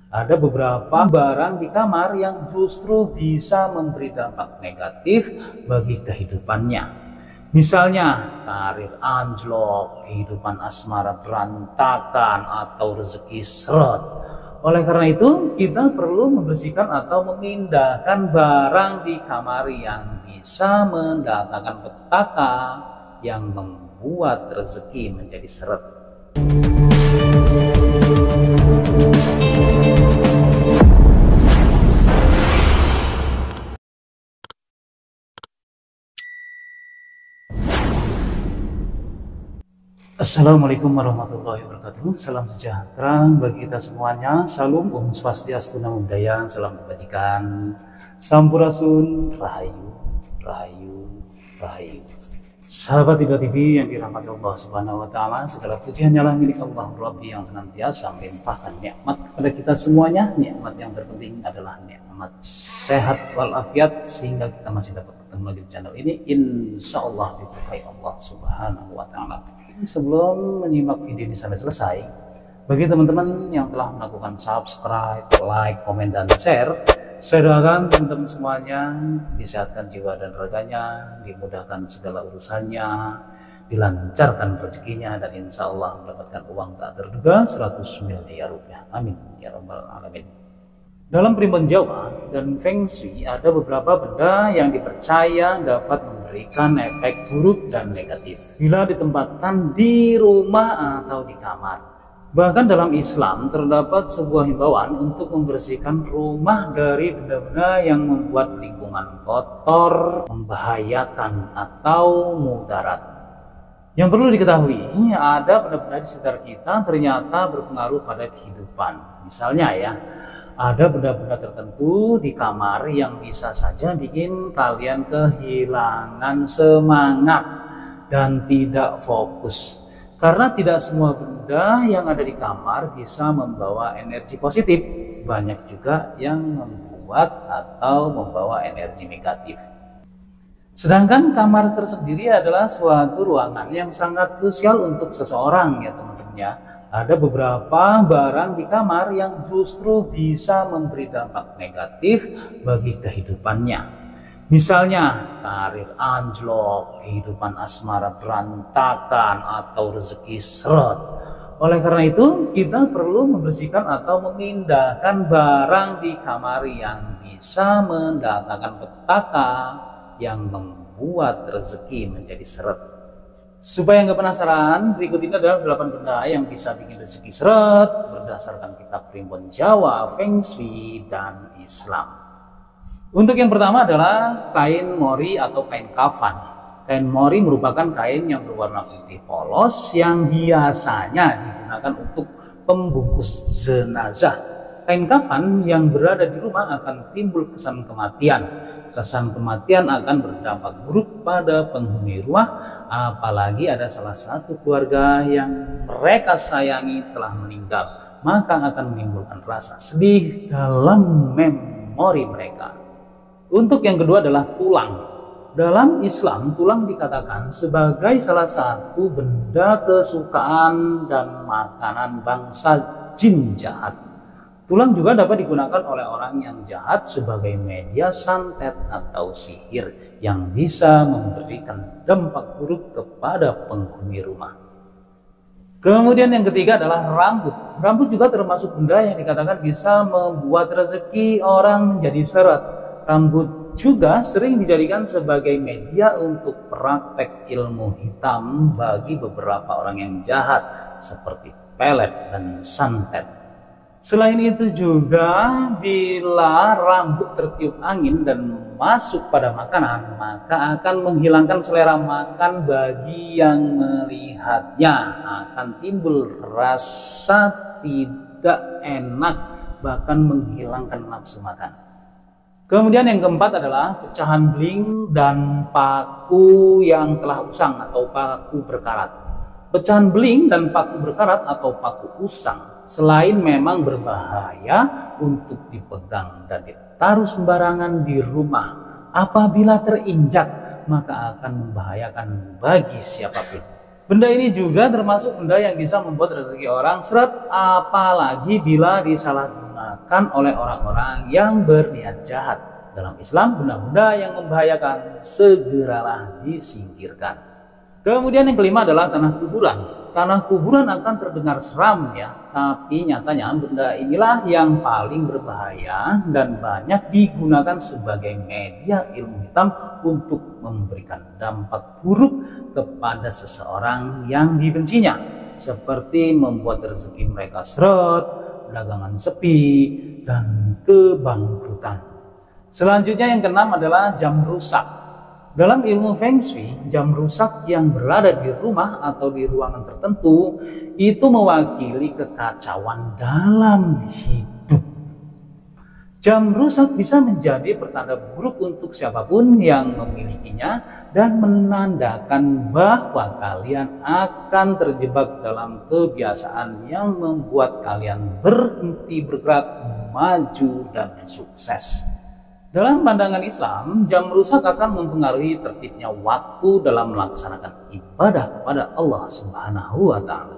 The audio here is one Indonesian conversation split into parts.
Ada beberapa barang di kamar yang justru bisa memberi dampak negatif bagi kehidupannya. Misalnya karir anjlok, kehidupan asmara berantakan, atau rezeki seret. Oleh karena itu, kita perlu membersihkan atau memindahkan barang di kamar yang bisa mendatangkan petaka yang membuat rezeki menjadi seret. Assalamualaikum warahmatullahi wabarakatuh. Salam sejahtera bagi kita semuanya. Salam Om Swastiastu Namo Buddhaya. Salam kebajikan. Sampurasun. Rahayu, Rahayu, Rahayu. Sahabat Tiba TV yang dirahmati Allah Subhanahu Wa Taala, segala puji hanyalah milik Allah Rabbi yang senantiasa melimpahkan nikmat kepada kita semuanya. Nikmat yang terpenting adalah nikmat sehat walafiat, sehingga kita masih dapat ketemu lagi di channel ini. Insya Allah diberkahi Allah Subhanahu Wa Taala. Sebelum menyimak video ini sampai selesai, bagi teman-teman yang telah melakukan subscribe, like, komen, dan share, saya doakan teman-teman semuanya disehatkan jiwa dan raganya, dimudahkan segala urusannya, dilancarkan rezekinya, dan insya Allah mendapatkan uang tak terduga 100 miliar rupiah. Amin ya rabbal alamin. Dalam primbon Jawa dan Feng Shui, ada beberapa benda yang dipercaya dapat memberikan efek buruk dan negatif bila ditempatkan di rumah atau di kamar. Bahkan dalam Islam terdapat sebuah himbauan untuk membersihkan rumah dari benda-benda yang membuat lingkungan kotor, membahayakan, atau mudarat. Yang perlu diketahui, ada benda-benda di sekitar kita ternyata berpengaruh pada kehidupan. Misalnya ya, ada benda-benda tertentu di kamar yang bisa saja bikin kalian kehilangan semangat dan tidak fokus. Karena tidak semua benda yang ada di kamar bisa membawa energi positif. Banyak juga yang membuat atau membawa energi negatif. Sedangkan kamar tersendiri adalah suatu ruangan yang sangat krusial untuk seseorang ya teman-teman ya. Ada beberapa barang di kamar yang justru bisa memberi dampak negatif bagi kehidupannya. Misalnya karir anjlok, kehidupan asmara berantakan, atau rezeki seret. Oleh karena itu, kita perlu membersihkan atau memindahkan barang di kamar yang bisa mendatangkan petaka yang membuat rezeki menjadi seret. Supaya nggak penasaran, berikut ini adalah 8 benda yang bisa bikin rezeki seret berdasarkan kitab primbon Jawa, Feng Shui, dan Islam. Untuk yang pertama adalah kain mori atau kain kafan. Kain mori merupakan kain yang berwarna putih polos yang biasanya digunakan untuk pembungkus jenazah. Kain kafan yang berada di rumah akan timbul kesan kematian. Kesan kematian akan berdampak buruk pada penghuni rumah, apalagi ada salah satu keluarga yang mereka sayangi telah meninggal, maka akan menimbulkan rasa sedih dalam memori mereka. Untuk yang kedua adalah tulang. Dalam Islam, tulang dikatakan sebagai salah satu benda kesukaan dan makanan bangsa jin jahat. Tulang juga dapat digunakan oleh orang yang jahat sebagai media santet atau sihir yang bisa memberikan dampak buruk kepada penghuni rumah. Kemudian yang ketiga adalah rambut. Rambut juga termasuk benda yang dikatakan bisa membuat rezeki orang menjadi seret. Rambut juga sering dijadikan sebagai media untuk praktek ilmu hitam bagi beberapa orang yang jahat seperti pelet dan santet. Selain itu juga bila rambut tertiup angin dan masuk pada makanan, maka akan menghilangkan selera makan bagi yang melihatnya. Akan timbul rasa tidak enak, bahkan menghilangkan nafsu makan. Kemudian yang keempat adalah pecahan beling dan paku yang telah usang atau paku berkarat. Pecahan beling dan paku berkarat atau paku usang selain memang berbahaya untuk dipegang dan ditaruh sembarangan di rumah, apabila terinjak maka akan membahayakan bagi siapapun. Benda ini juga termasuk benda yang bisa membuat rezeki orang seret, apalagi bila disalahgunakan disalahgunakan oleh orang-orang yang berniat jahat. Dalam Islam, benda-benda yang membahayakan segeralah disingkirkan. Kemudian yang kelima adalah tanah kuburan. Tanah kuburan akan terdengar seram ya, tapi nyatanya benda inilah yang paling berbahaya dan banyak digunakan sebagai media ilmu hitam untuk memberikan dampak buruk kepada seseorang yang dibencinya, seperti membuat rezeki mereka seret, dagangan sepi, dan kebangkrutan. Selanjutnya yang keenam adalah jam rusak. Dalam ilmu Feng Shui, jam rusak yang berada di rumah atau di ruangan tertentu itu mewakili kekacauan dalam hidup. Jam rusak bisa menjadi pertanda buruk untuk siapapun yang memilikinya dan menandakan bahwa kalian akan terjebak dalam kebiasaan yang membuat kalian berhenti bergerak, maju, dan sukses. Dalam pandangan Islam, jam rusak akan mempengaruhi tertibnya waktu dalam melaksanakan ibadah kepada Allah Subhanahu wa Ta'ala.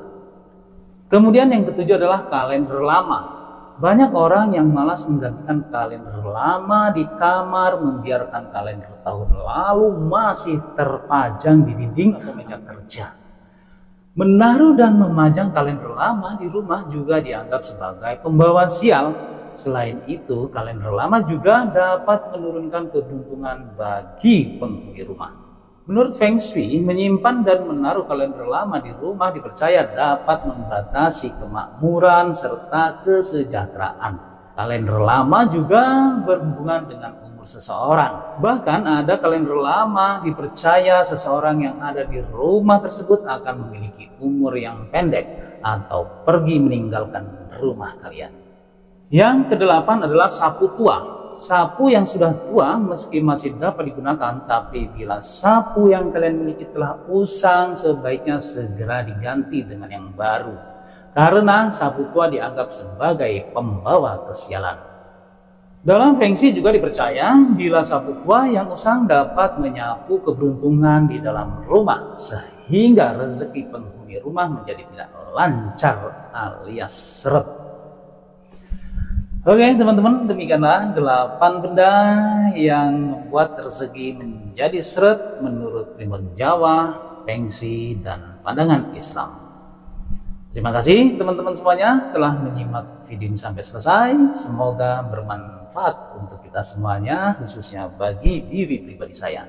Kemudian yang ketujuh adalah kalender lama. Banyak orang yang malas menggantikan kalender lama di kamar, membiarkan kalender tahun lalu masih terpajang di dinding atau meja kerja. Menaruh dan memajang kalender lama di rumah juga dianggap sebagai pembawa sial. Selain itu, kalender lama juga dapat menurunkan keberuntungan bagi penghuni rumah. Menurut Feng Shui, menyimpan dan menaruh kalender lama di rumah dipercaya dapat membatasi kemakmuran serta kesejahteraan. Kalender lama juga berhubungan dengan umur seseorang. Bahkan ada kalender lama dipercaya seseorang yang ada di rumah tersebut akan memiliki umur yang pendek atau pergi meninggalkan rumah kalian. Yang kedelapan adalah sapu tua. Sapu yang sudah tua meski masih dapat digunakan, tapi bila sapu yang kalian miliki telah usang, sebaiknya segera diganti dengan yang baru. Karena sapu tua dianggap sebagai pembawa kesialan. Dalam Feng Shui juga dipercaya bila sapu tua yang usang dapat menyapu keberuntungan di dalam rumah, sehingga rezeki penghuni rumah menjadi tidak lancar alias seret. Oke teman-teman, demikianlah 8 benda yang membuat rezeki menjadi seret menurut primbon Jawa, Feng Shui, dan pandangan Islam. Terima kasih teman-teman semuanya telah menyimak video ini sampai selesai. Semoga bermanfaat untuk kita semuanya, khususnya bagi diri pribadi saya.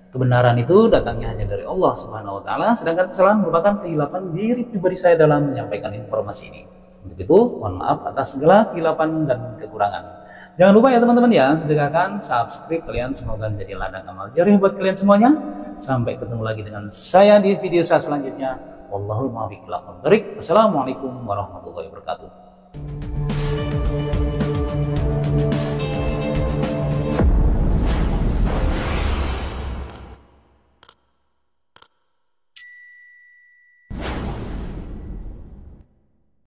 Kebenaran itu datangnya hanya dari Allah Subhanahu wa Ta'ala, sedangkan kesalahan merupakan kehilapan diri pribadi saya dalam menyampaikan informasi ini. Untuk itu, mohon maaf atas segala kehilapan dan kekurangan. Jangan lupa ya teman-teman ya, sedekahkan, subscribe kalian, semoga menjadi ladang amal jariah buat kalian semuanya. Sampai ketemu lagi dengan saya di video saya selanjutnya. Wallahul muwaffiq ila aqwamit thoriq. Wassalamualaikum warahmatullahi wabarakatuh.